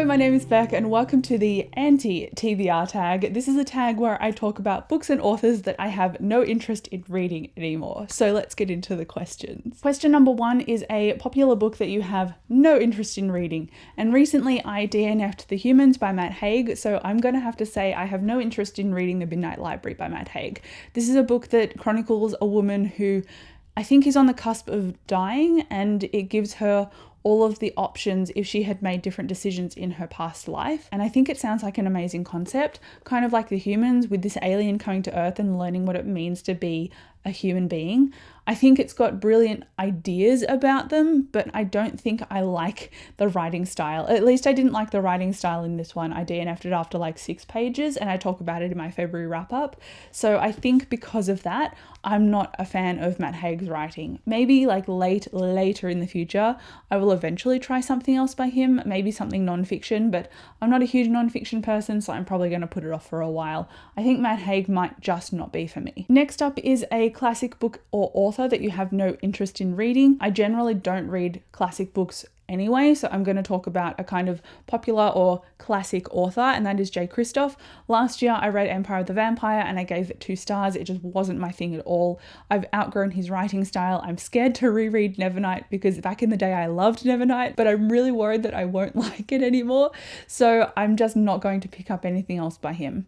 Hello, my name is Beck and welcome to the Anti TBR Tag. This is a tag where I talk about books and authors that I have no interest in reading anymore. So let's get into the questions. Question number 1 is a popular book that you have no interest in reading. And recently I DNF'd The Humans by Matt Haig, so I'm going to have to say I have no interest in reading The Midnight Library by Matt Haig. This is a book that chronicles a woman who I think is on the cusp of dying, and it gives her all of the options if she had made different decisions in her past life. And I think it sounds like an amazing concept, kind of like The Humans, with this alien coming to Earth and learning what it means to be a human being. I think it's got brilliant ideas about them, but I don't think I like the writing style. At least I didn't like the writing style in this one. I DNF'd it after like 6 pages, and I talk about it in my February wrap up. So I think because of that, I'm not a fan of Matt Haig's writing. Maybe like later in the future, I will eventually try something else by him, maybe something non-fiction, but I'm not a huge non-fiction person, so I'm probably going to put it off for a while. I think Matt Haig might just not be for me. Next up is a classic book or author that you have no interest in reading. I generally don't read classic books anyway, so I'm going to talk about a kind of popular or classic author, and that is J. Kristoff. Last year I read Empire of the Vampire and I gave it 2 stars. It just wasn't my thing at all. I've outgrown his writing style. I'm scared to reread Nevernight because back in the day I loved Nevernight, but I'm really worried that I won't like it anymore, so I'm just not going to pick up anything else by him.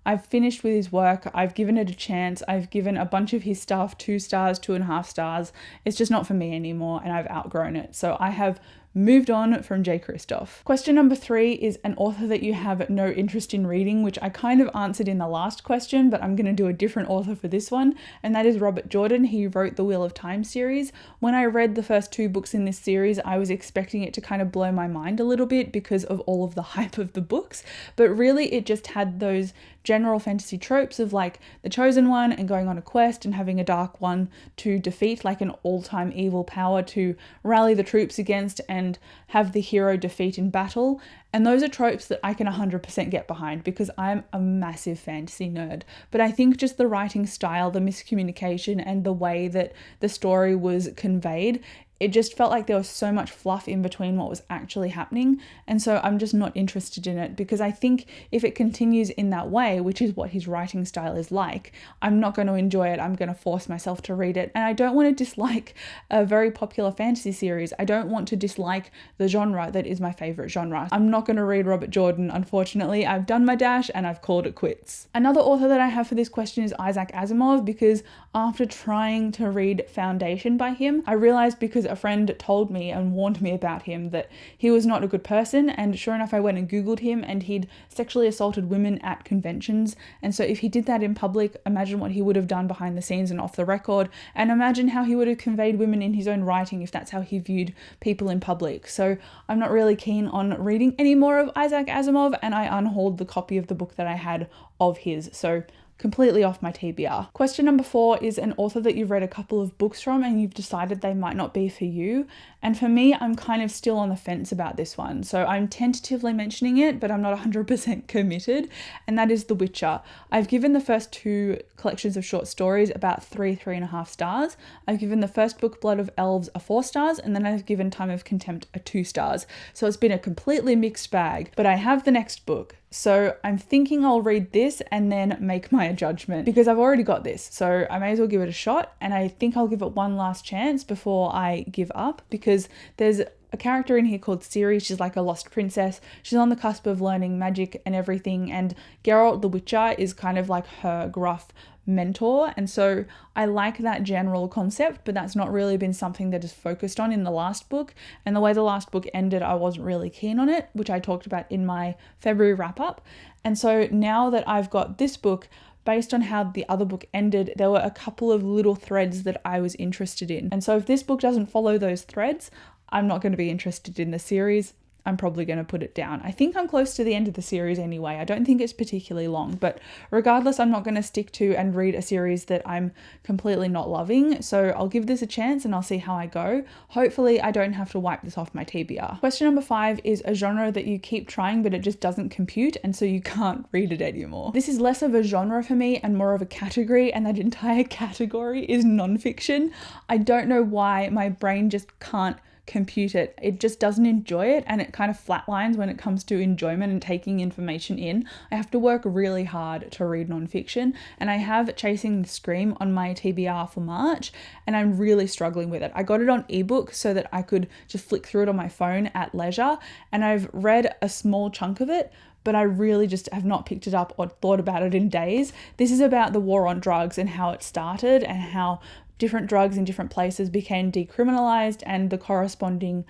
I've finished with his work. I've given it a chance. I've given a bunch of his stuff 2 stars, 2.5 stars. It's just not for me anymore, and I've outgrown it. So I have moved on from J. Kristoff. Question number 3 is an author that you have no interest in reading, which I kind of answered in the last question, but I'm going to do a different author for this one, and that is Robert Jordan. He wrote the Wheel of Time series. When I read the first 2 books in this series, I was expecting it to kind of blow my mind a little bit because of all of the hype of the books, but really it just had those general fantasy tropes of like the chosen one and going on a quest and having a dark one to defeat, like an all-time evil power to rally the troops against and have the hero defeat in battle. And those are tropes that I can 100% get behind because I'm a massive fantasy nerd. But I think just the writing style, the miscommunication, and the way that the story was conveyed, it just felt like there was so much fluff in between what was actually happening. And so I'm just not interested in it because I think if it continues in that way, which is what his writing style is like, I'm not going to enjoy it. I'm going to force myself to read it. And I don't want to dislike a very popular fantasy series. I don't want to dislike the genre that is my favorite genre. I'm not going to read Robert Jordan, unfortunately. I've done my dash and I've called it quits. Another author that I have for this question is Isaac Asimov, because after trying to read Foundation by him, I realized because a friend told me and warned me about him that he was not a good person, and sure enough I went and googled him and he'd sexually assaulted women at conventions. And so if he did that in public, imagine what he would have done behind the scenes and off the record, and imagine how he would have conveyed women in his own writing if that's how he viewed people in public. So I'm not really keen on reading any more of Isaac Asimov, and I unhauled the copy of the book that I had of his. So completely off my TBR. Question number 4 is an author that you've read a couple of books from and you've decided they might not be for you. And for me, I'm kind of still on the fence about this one. So I'm tentatively mentioning it, but I'm not 100% committed. And that is The Witcher. I've given the first 2 collections of short stories about 3.5 stars. I've given the first book, Blood of Elves, a 4 stars, and then I've given Time of Contempt a 2 stars. So it's been a completely mixed bag, but I have the next book. So I'm thinking I'll read this and then make my judgment because I've already got this. So I may as well give it a shot, and I think I'll give it one last chance before I give up because there's a character in here called Ciri. She's like a lost princess. She's on the cusp of learning magic and everything, and Geralt the Witcher is kind of like her gruff mentor, and so I like that general concept, but that's not really been something that is focused on in the last book, and the way the last book ended, I wasn't really keen on it, which I talked about in my February wrap up. And so now that I've got this book, based on how the other book ended, there were a couple of little threads that I was interested in, and so if this book doesn't follow those threads, I'm not going to be interested in the series. I'm probably going to put it down. I think I'm close to the end of the series anyway. I don't think it's particularly long, but regardless, I'm not going to stick to and read a series that I'm completely not loving. So I'll give this a chance and I'll see how I go. Hopefully I don't have to wipe this off my TBR. Question number 5 is a genre that you keep trying, but it just doesn't compute, and so you can't read it anymore. This is less of a genre for me and more of a category, and that entire category is nonfiction. I don't know why my brain just can't compute it. It just doesn't enjoy it, and it kind of flatlines when it comes to enjoyment and taking information in. I have to work really hard to read nonfiction, and I have Chasing the Scream on my TBR for March, and I'm really struggling with it. I got it on ebook so that I could just flick through it on my phone at leisure, and I've read a small chunk of it, but I really just have not picked it up or thought about it in days. This is about the war on drugs and how it started and how different drugs in different places became decriminalized, and the corresponding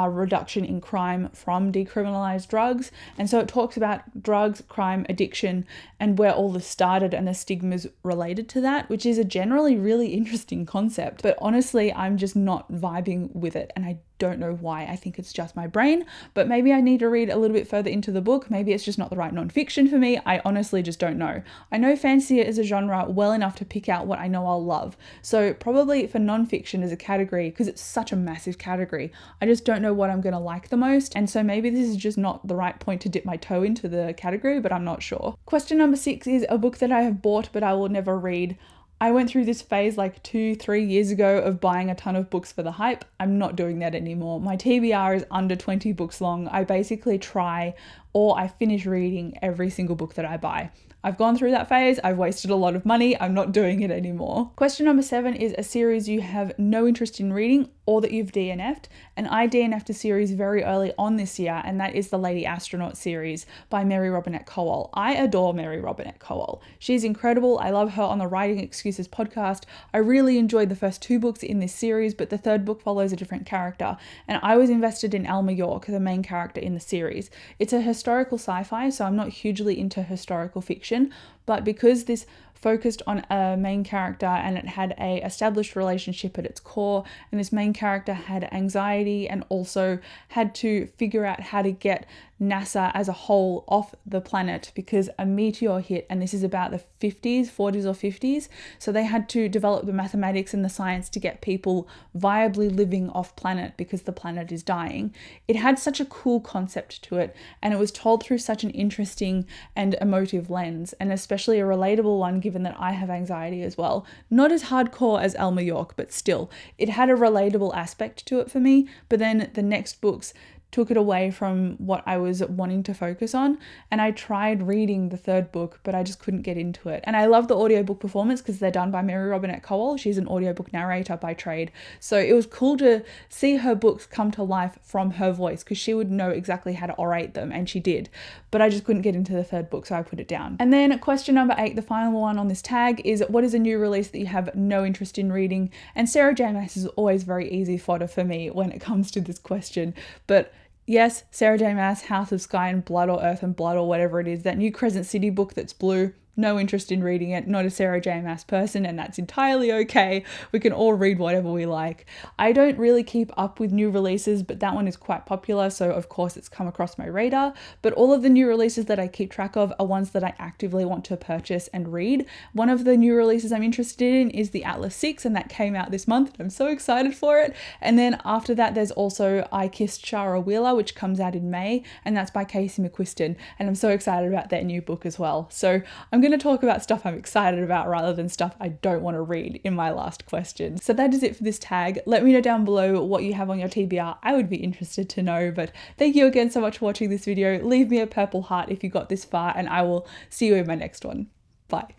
reduction in crime from decriminalized drugs. And so it talks about drugs, crime, addiction, and where all this started and the stigmas related to that, which is a generally really interesting concept. But honestly, I'm just not vibing with it, and I don't know why. I think it's just my brain, but maybe I need to read a little bit further into the book. Maybe it's just not the right nonfiction for me. I honestly just don't know. I know fantasy is a genre well enough to pick out what I know I'll love. So probably for nonfiction as a category, because it's such a massive category, I just don't know what I'm going to like the most. And so maybe this is just not the right point to dip my toe into the category, but I'm not sure. Question number 6 is a book that I have bought but I will never read. I went through this phase like 2-3 years ago of buying a ton of books for the hype. I'm not doing that anymore. My TBR is under 20 books long. I basically try or I finish reading every single book that I buy. I've gone through that phase. I've wasted a lot of money. I'm not doing it anymore. Question number 7 is a series you have no interest in reading or that you've DNF'd. And I DNF'd a series very early on this year, and that is the Lady Astronaut series by Mary Robinette Kowal. I adore Mary Robinette Kowal. She's incredible. I love her on the Writing Excuses podcast. I really enjoyed the first 2 books in this series, but the 3rd book follows a different character. And I was invested in Alma York, the main character in the series. It's a historical sci-fi, so I'm not hugely into historical fiction, but because this focused on a main character and it had a established relationship at its core, and this main character had anxiety and also had to figure out how to get NASA as a whole off the planet because a meteor hit, and this is about the 40s or 50s, so they had to develop the mathematics and the science to get people viably living off planet because the planet is dying. It had such a cool concept to it, and it was told through such an interesting and emotive lens, and especially a relatable one given that I have anxiety as well. Not as hardcore as Alma York, but still, it had a relatable aspect to it for me, but then the next books took it away from what I was wanting to focus on. And I tried reading the 3rd book, but I just couldn't get into it. And I love the audiobook performance because they're done by Mary Robinette Kowal. She's an audiobook narrator by trade. So it was cool to see her books come to life from her voice because she would know exactly how to orate them, and she did. But I just couldn't get into the 3rd book, so I put it down. And then question number 8, the final one on this tag, is what is a new release that you have no interest in reading? And Sarah J. Maas is always very easy fodder for me when it comes to this question. But yes, Sarah J. Maas, House of Sky and Blood or Earth and Blood or whatever it is, that new Crescent City book that's blue. No interest in reading it, not a Sarah J. Maas person, and that's entirely okay. We can all read whatever we like. I don't really keep up with new releases, but that one is quite popular, so of course it's come across my radar. But all of the new releases that I keep track of are ones that I actively want to purchase and read. One of the new releases I'm interested in is the Atlas 6, and that came out this month. I'm so excited for it. And then after that, there's also I Kissed Shara Wheeler, which comes out in May, and that's by Casey McQuiston, and I'm so excited about that new book as well. So I'm going to talk about stuff I'm excited about rather than stuff I don't want to read in my last question. So that is it for this tag. Let me know down below what you have on your TBR. I would be interested to know, but thank you again so much for watching this video. Leave me a purple heart if you got this far, and I will see you in my next one. Bye.